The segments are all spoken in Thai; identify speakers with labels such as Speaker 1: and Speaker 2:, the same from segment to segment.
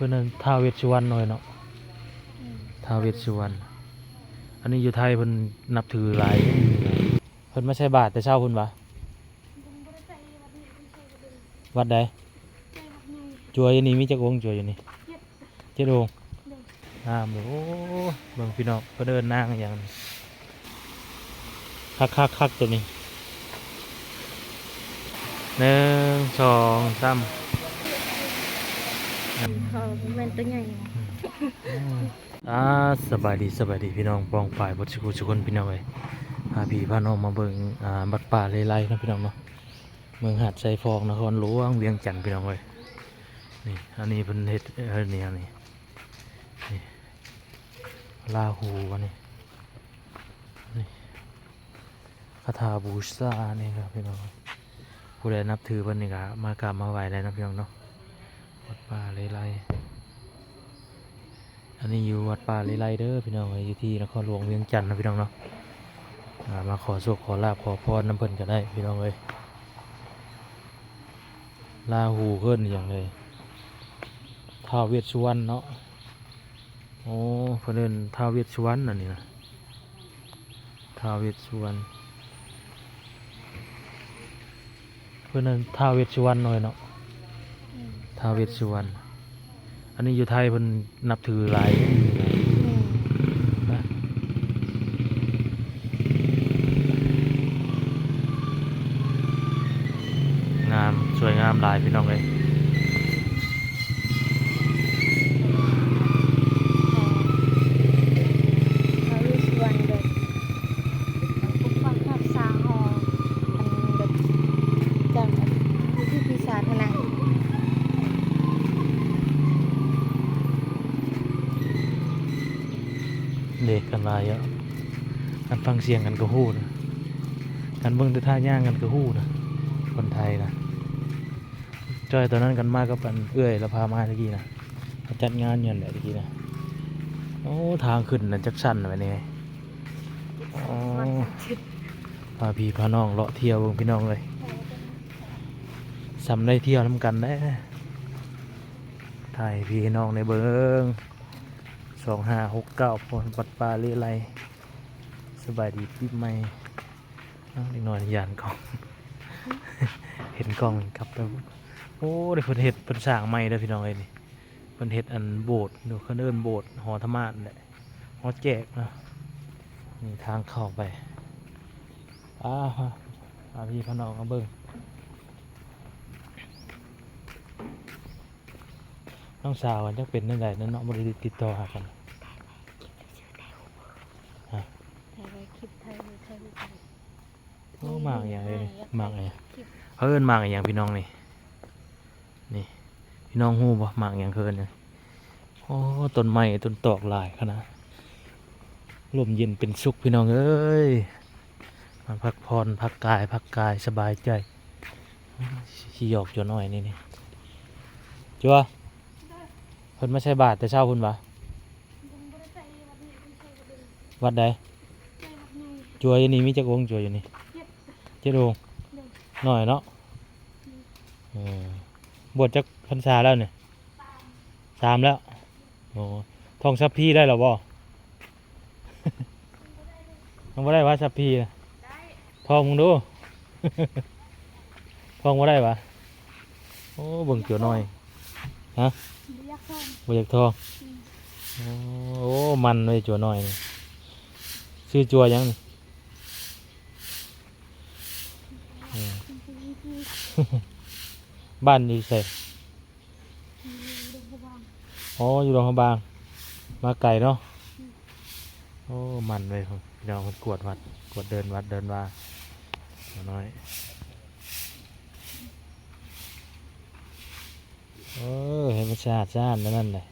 Speaker 1: พื่อนนั้นท้าวเวสสุวรรณหน่อยเนาะท้าวเวสสุวรรณอันนี้อยู่ไทยเพิ่นนับถือหลายเพิ่นไม่ใช่บาทแต่เช้าเพิ่นวะวัดใดจัวอยู่นี่มีจักองค์จัวอยู่นี่7 องค์เลยโอ้เบิ่งพี่น้องเพิ่นเดินนางอย่างนี้คักตัวนี้1 2 3
Speaker 2: เขาเป็นตัวใหญ่
Speaker 1: สบายดีพี่น้องปองฝ่ายบทสกุลสุคนพี่น้องเอ้ยพาพี่พาน้องมาเบิ่งบัดป่าเลไลนะพี่น้องเนาะเมืองหาดไซฟองนครหลวงเวียงจันทน์พี่น้องเอ้ยนี่อันนี้เป็นเฮ็ดนี่ลาหูอันนี้นี่คาถาบูชานี่ครับพี่น้องผู้ใดนับถือเพิ่นนี่ก็มากราบมาไหว้ได้นะพี่น้องเนาะวัดป่าเลไลอันนี้อยู่วัดป่าเลไลเด้อพี่น้องอยู่ที่นครหลวงเวียงจันทน์นะพี่น้องเนาะมาขอโชคขอลาภขอพรน้ำเพิ่นก็ได้พี่น้องเอ้ยลาหูเพิ่นอย่างเลยท้าวเวสสุวรรณเนาะโอ้เพิ่นเอิ้นท้าวเวสสุวรรณอันนี้นะท้าวเวสสุวรรณเพิ่นเอิ้นท้าวเวสสุวรรณหน่อยเนาะท้าวเวสสุวรรณอันนี้อยู่ไทยเพิ่นนับถือหลายงามสวยงามหลายพี่น้องเลย
Speaker 2: เขาวิชวันเด็กปุ๊บฟังภาพสาหออันเด็กจังอยู่ที่ปีศาจพนัง
Speaker 1: เด็กกันหลายอ่ะกันฟังเสียงกันก็ฮู้นะกันเบิ่งแต่ท่าย่างกันก็ฮู้นะคนไทยนะจอยตอนนั้นกันมากับอันเอื้อยแล้วพามาตะกี้นะจัดงานอย่างไรตะกี้นะโอ้ทางขึ้นนั่นจักสั่นไปนี่พาพี่พาน้องเลาะเที่ยวเบิ่งพี่น้องเลยสำได้เที่ยวทำกันได้ถ่ายพี่น้องในเบิ่ง2569พรวัดป่าเลไลสบายดีปีใหม่เล็กน้อยยานกล้อง เห็นกล้องครับแล้วโอ้ได้เพิ่นเฮ็ดเพิ่นสร้างใหม่เด้อพี่น้องเอ้ยนี่เพิ่นเฮ็ดอันโบสถ์ดูเขาเอิ้นโบสถ์หอธรรมะนั่นแหละหอแจกนะนี่ทางเข้าไปพี่พี่น้องมาเบิ่งน้องสาวกันจักเป็นจังไดนั่นเนาะบ่ได้ติดต่อหากัน
Speaker 2: ถ่ายไว้คลิปไทย
Speaker 1: โอ้มากอย่างเลยมากอย่างเขาเอิ้นมากอย่างพี่น้องนี่พี่น้องฮู้บ่มากอย่างเคินเนี่ยโอ้ต้นไม้ต้นตอกหลายขนาดลมเย็นเป็นสุขพี่น้องเอ้ยมาพักผ่อนพักกายสบายใจขี้หยอกจัวน้อยนี่จัวเพิ่นไม่ใช่บาทแต่เช้าเพิ่นวะวัดใดจัวอยู่นี่มีจักองค์จัวอยู่นี่7 องค์หน่อยเนาะบวชจักพรรษาแล้วเนี่ย3แล้วโอ้ท่องซับพี่ได้หรอบ่ท่องบ่ได้วะซับพี่นะท่องมึงดู ท่องบ่ได้วะโอ้เบิ่งจัวน้อยฮะบ่อยากท่องโอ้มันเลยจัวน้อยนี่ชื่อจัวยังนี่ บ้านอยู่ไสอ๋ออยู่โรงพยาบาลมาไกลเนาะโอ้มันเลยครับเดี๋ยวกวดวัดกวดเดินวัดเดินว่าน้อยเห็นมันสะอาดนั่นเลย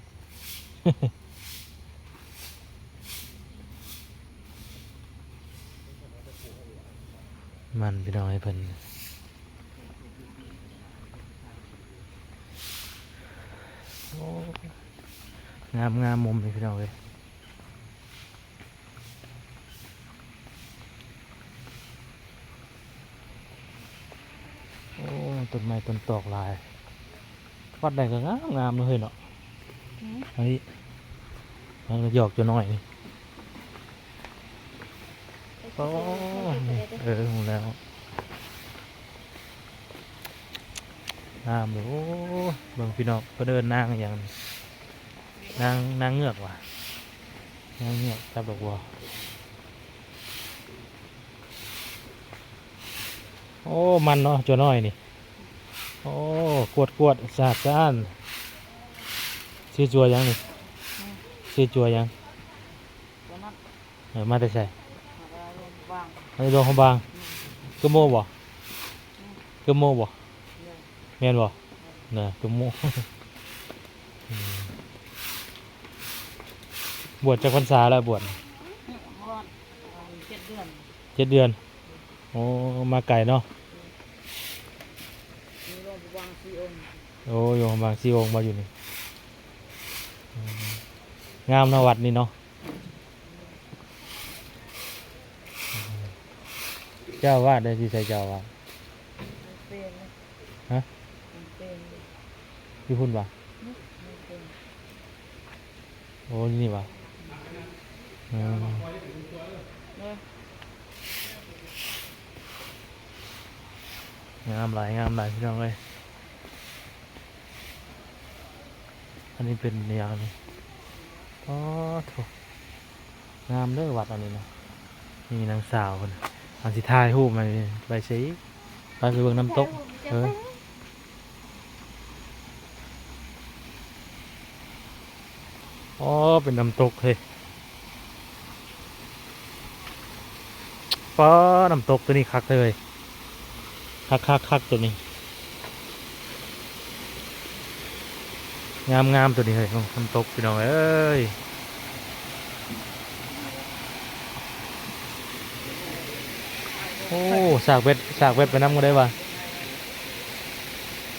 Speaker 1: มันพี่น้องให้เพิ่นงามมุมเลยพี่น้องเลยโอ้ต้นไม้ต้นตอกลายวัดใดก็งามเลยเนาะ เฮ้ยมันหยอกจะน้อยนี่โอ้หมดแล้วน้ำเลยโอ้เบิ่งพี่น้องก็เดินนางอย่างนี้นางเงือกว่ะนางเงือกจับดอกบัวโอ้มันเนาะจะน้อยนี่โอ้กวดสะอาดสะอ้านชื่อจัวยังนี่ชื่อจัวยังมาแต่ใส่มาแต่ดงของบางกระโมบ่กระโมบ่แม่นบ่น่ะกระโม บวชจากพรรษาแล้วบวช7 เดือนโอ้มาไก่เนาะโอ้อยู่บางซีองค์มาอยู่นี่งามนะวัดนี่เนาะเจ้าวาดได้ที่ใส่เจ้าวาดฮะที่พุ่นปะโอ้นี่ปะงามหลายพี่น้องเลยอันนี้เป็นอย่างนี้อ๋อโถงามเด้อวัดอันนี้นะนี่นางสาวคนอันสิทายรูปมาไปสิไปเบิ่งน้ำตกอ๋อเป็นน้ำตกเฮ้ยป้าน้ำตกตัวนี้คักเลยคักตัวนี้งามตัวนี้เลยน้ำตกพี่น้องเอ้ยโอ้สากเบ็ดไปน้ำกันได้ป่ะ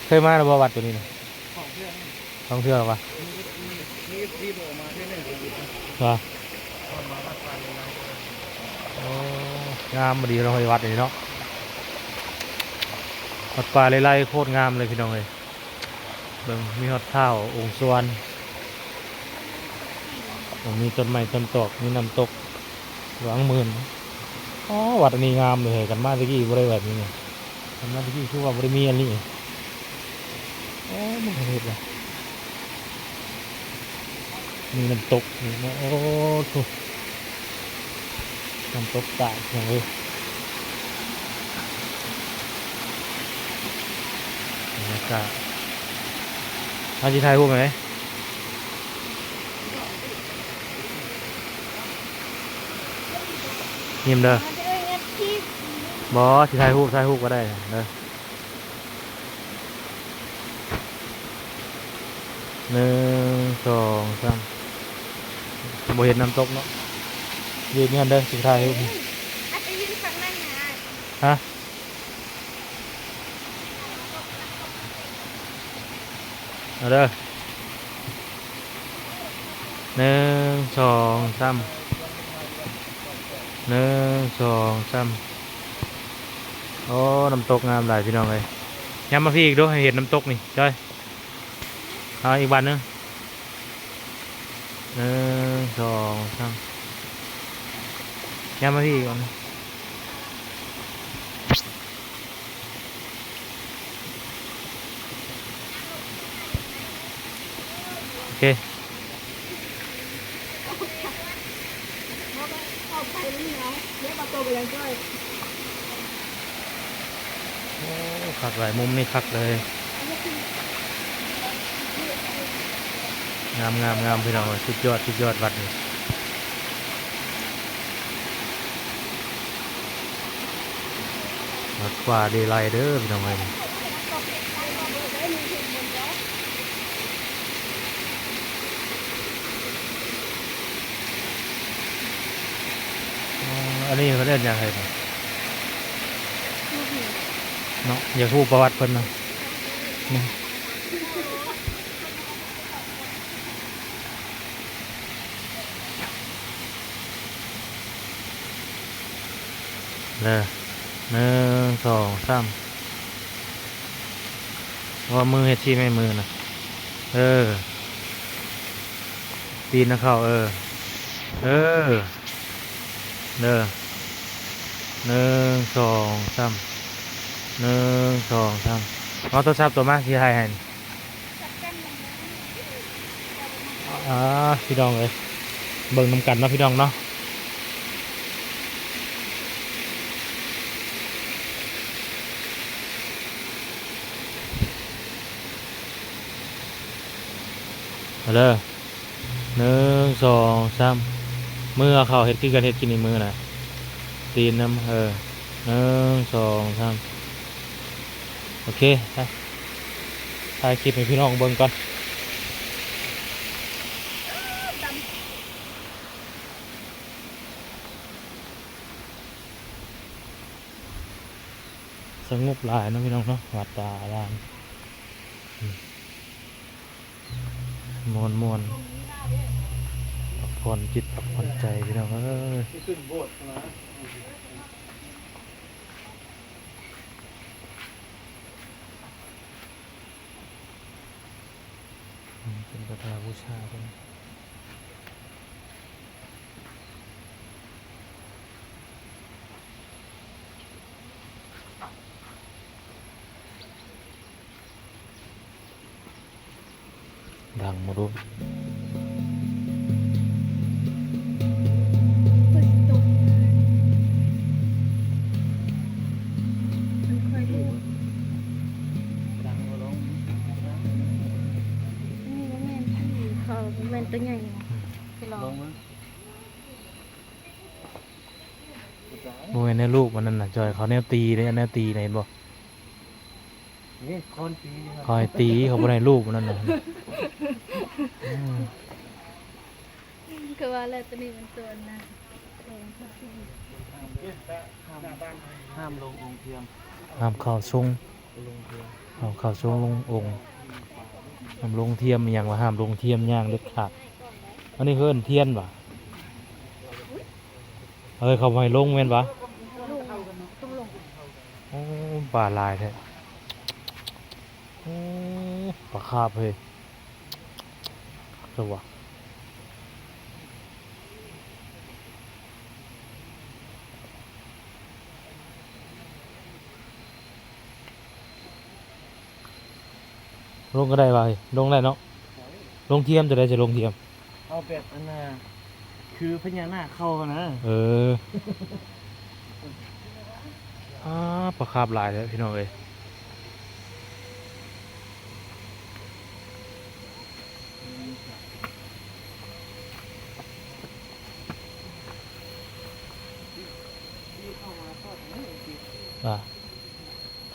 Speaker 1: เคยมาหรือเปล่าวัดตัวนี้ท่องเที่ยวหรอป่ะว่โอ้งามมาดีเราไปวัดนี่เนาะวัดป่าไร่โคตรงามเลยพี่น้องเลยเบิ่งมีฮอดเท้าองค์สวนมีต้นไม้ต้นตอกมีน้ำตกหลวงหมื่นอ๋อวัดอันนี้งามเลยกันมาตะกี้บริเวณนี้เนี่ยกันมาตะกี้คือว่าบริมีอันนี้โอ้มันเห็นเลยมีน้ำตกนี่นะโอ้ทุน้ำตกตาดอย่างเลยบรรยากาศอาจีไทยพูดไหมยิ้มเด้อบอสิไทยพูดก็ได้เด้อ1 2 3บ่เห็นน้ำตกเนาะยืนเงินเด้อสิไทยพูดฮะเอาเด้อ1 2 3 โอ้น้ำตกงามหลายพี่น้องเลยย้ำมาพี่อีกด้วยให้เห็นน้ำตกนี่จ้อยเอาอีกวันนึง1 2 3ย้ำมาพี่อีกวันนึงโอเคโอ้คักหลายมุมนี่คักเลยงามพี่น้องสุดยอดวัดนี่วัดป่าเดลัยเด้อพี่น้องเลยอันนี้เขาเรียกยังไงเนาะอย่าพูดประวัติเพิ่นนะเลย1 2 3ว่ามือเฮ็ดที่ไม่มือนะ ตีนนะเข้าเออเออเด้อหนึ่งสองสามหนึ่งสองสามเอาโทรศัพท์ตัวมาที่ไทยให้นี่พี่น้องเลยเบิ่งนำกันเนาะพี่น้องเนาะเอาเลยหนึ่งสองสามมือเอาเข้าเฮ็ดคือกันเฮ็ดกินในมือน่ะตีนน้ำหนึ่งสองสามโอเคไปถ่ายคลิปให้พี่น้องเบิ่งก่อนสงบหลายเนาะพี่น้องเนาะวัดตาลานมวนมวนพักผ่อนจิตพักผ่อนใจพี่น้อง
Speaker 3: ขึ้นโบสถ์นะ
Speaker 1: เป็นประธานบูชาเป็นดังมาดู
Speaker 2: ฝนตกมันค่อยดู
Speaker 3: ดังมาลง
Speaker 2: นี่ว่าแม่นพี่เขาแม่นตัวใหญ่นะไปลอ
Speaker 3: ล
Speaker 2: ง
Speaker 3: งมั้ย
Speaker 1: โมยในลูกมันนั่นน่ะจอยเขาแนวตีเลยแนวตีไหนบอก
Speaker 3: นี่คนปี
Speaker 1: คอยตีเขาบ่ได้ลูกมันนั่นน่ะอืม
Speaker 2: คือว่าแล้วตัวนี้มันตัวนะแข็งครับ
Speaker 3: ห้ามลงองค์เทียม
Speaker 1: ห้ามเข้าทรง
Speaker 3: ลงเทียม
Speaker 1: ห้ามเข้าทรงลงองค์ห้ามลงเทียมอหย่างว่าห้ามลงเทียมอย่างเด็ดขาดอันนี้เพิ่นเทียนว่ะเขาบ่ให้ลงแม่นวะ
Speaker 2: ลงต้องลง
Speaker 1: โอ้ป่าลายแท้โอ้ปลาคาบเฮ้ยสวะลงก็ได้ป่ะเฮ้ยลงได้เนาะลงเทียมจะได้จะลงเทียม
Speaker 3: เอาแบบอันน่ะคือพญานาคเข้านะ
Speaker 1: เออปลาคาบหลายเลยพี่น้องเอ้ย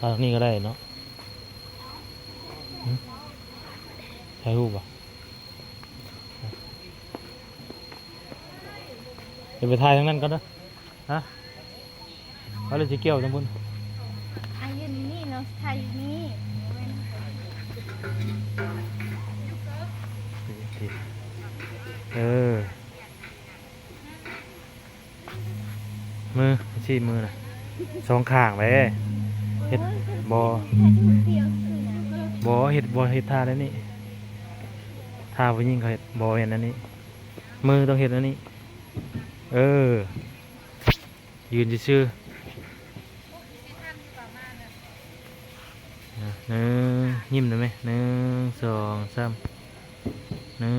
Speaker 1: ทางนี้ก็ได้เนาะหึใช้รูปอ่ะเดี๋ยวไปถ่ายทางนั้นก็ได้ฮะเขาเลยจะเกี่ยวจังบุญ
Speaker 2: อายุนี่เนาะไทยนี่
Speaker 1: เออ มือชี้มือนะสองข้างไปเฮ็ดบอ
Speaker 2: ถ่ายรูปเดียวคือนะ
Speaker 1: บอเฮ็ดบอเฮ็ดท่าแล้วนี่ท่าผู้หญิงเขาเฮ็ดบอเห็นอันนี้ มือต้องเฮ็ดอันนี้ เออ ยืนชื่อหนึ่งยิ้มได้ไหมหนึ่งสองสามหนึ่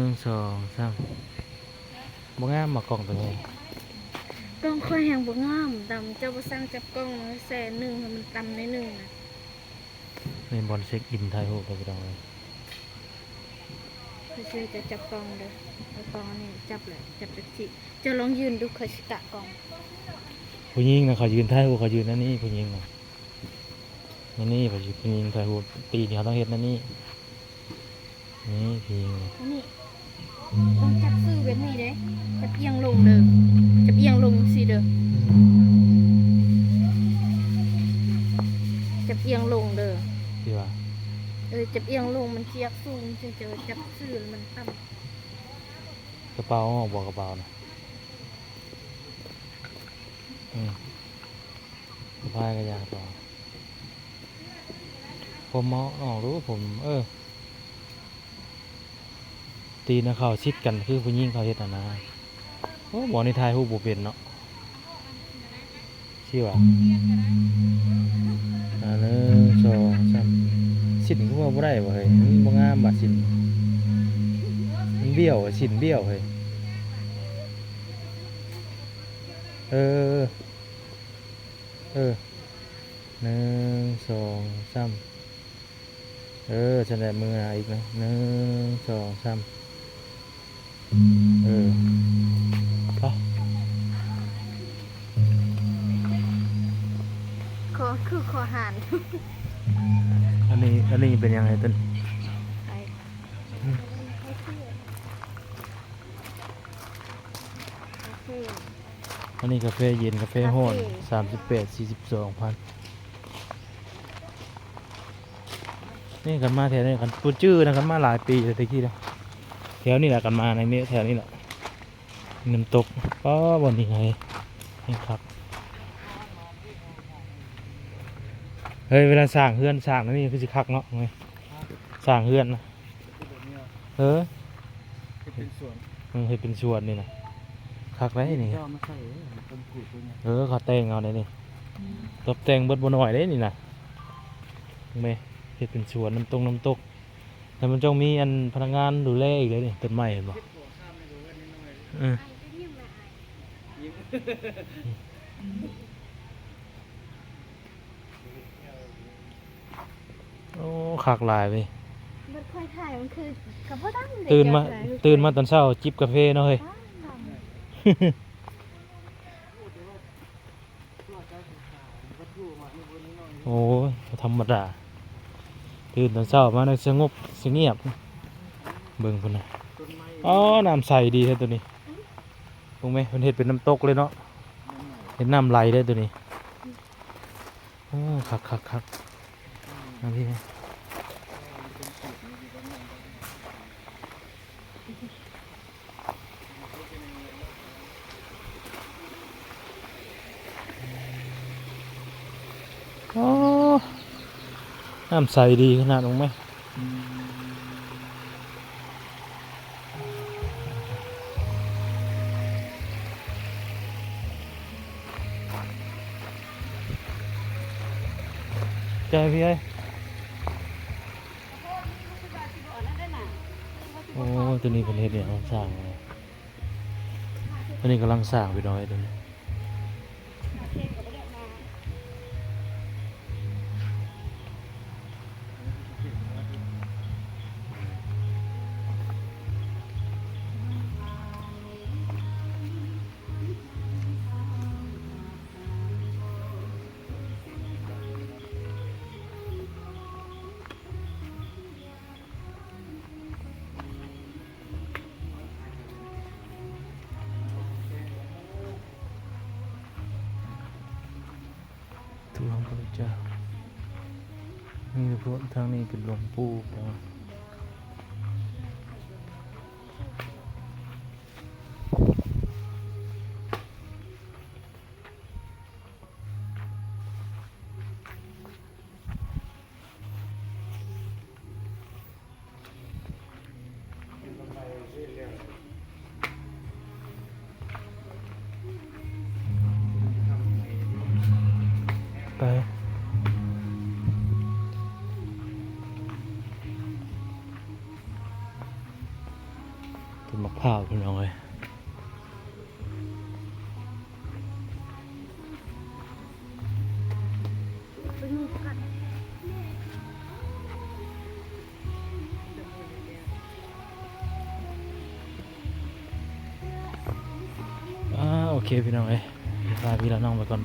Speaker 1: งสองสามบ่งามมากล่องตัวนี้
Speaker 2: กล้องค่อยแหงบ่งามดำเจ้าบ่สร้างจับกล้องมาแสนหนึ่งให้มันตำในหนึ่งนะ
Speaker 1: นี่บอลเช็คอินไทยโฮไปดองเลย
Speaker 2: คือชื่อจะจับกล้องเด้อเอากล้องอันนี้จับเลยจับจักสิเจะลองยืนดูเคยสิกะกล้อง
Speaker 1: ผู้หญิงนะเขายืนไทยโฮเขายืนนั่นนี่ผู้หญิงนะนี่ผู้หญิงไทยโฮตีนี่เขาต้องเฮ็ดนั่นนี่นี่ผู้หญิง
Speaker 2: อันนี้ต้องจับซื้อแบบนี้เด้จับเอียงลงเด้อจับเอียงลงสิเด้อจับเอียงลงเด้อ
Speaker 1: ที่ว่า
Speaker 2: จับเอียงลงมันเจียกสูงเจอจับซื้อแล้วมันต่
Speaker 1: กระเป๋าออกบอกกระเป๋านะกระพายกระยาต่อผมเมาออกรู้ผม ตีนะเขาชิดกันคือผู้หญิงเขาเฮ็ดน่ะนะโอ้บ่ในไทยฮู้บ่เป็นเนาะชื่อว่า1 2 3สินก็ว่าบ่ได้บ่เฮ้ยมันบ่งามบาดสินมันเบี้ยวอะสินเบี้ยวเฮ้ยเออ1 2 3ฉันได้มือหาอีกนะ1 2 3ไป
Speaker 2: คือขอหาน
Speaker 1: อันนี้เป็นยังไงต้น
Speaker 2: ไป
Speaker 1: อันนี้กาแฟเย็นกาแฟร้อน38 42,000นี่กันมาแถวนี้กันปูจื้อนะกันมาหลายปีเลยตะกี้แล้วแถวนี้แหละกันมาในนี้แถวนี้แหละน้ำตกก็บนนี้ไงนี่ครับเฮ้ยเวลาสร้างเฮือนสร้างนี่คือสิคักเนาะไงสร้างเฮือนนะเ
Speaker 3: เป็นส่วน
Speaker 1: เฮ็ดเป็นสวนนี่นะคักได้นี่
Speaker 3: ก็ไม่ใช่ต้นผูกตัวเนี้ย
Speaker 1: เขาแต่งเอาได้นี่ตกแต่งเบิดบ่น้อยได้นี่นะเห็นไหมเฮ็ดเป็นสวนน้ำตกแต่มันต้องมีอันพนักงานดูแลอีกเลยนี่ต้นไม้เห็นบ่โอ้คักหลายเว้ย
Speaker 2: มันค่อยถ่ายมันคือกับพ่อตั้ง
Speaker 1: ตื่นมาตอนเช้าจิบกาแฟเนาะเฮ้ย โอ้ยธรรมดาตื่นตอนเช้ามาในสงบเงียบเบิ่งพุ่นน่ะอ๋อน้ำใสดีแท้ตัวนี้ถูกไหมมันเฮ็ดเป็นน้ำตกเลยเนาะเห็นน้ำไหลได้ตัวนี้โอ้คักน้ำพี่โอ้น้ำใสดีขนาดนั้นไหมใจพี่เอ้ยโอ้ตัวนี้เป็นเฮ็ดเนี่ยสร้างตัวนี้กำลังสร้างไปหน่อยตัวนี้ทุกหลวงพระเจ้านี่พวกทางนี้เป็นหลวงปู่ไปต้นมะพร้าวพี่น้องเอ้ยโอเคพี่น้องเอ้ยพาพี่แล้วน้องไปก่อน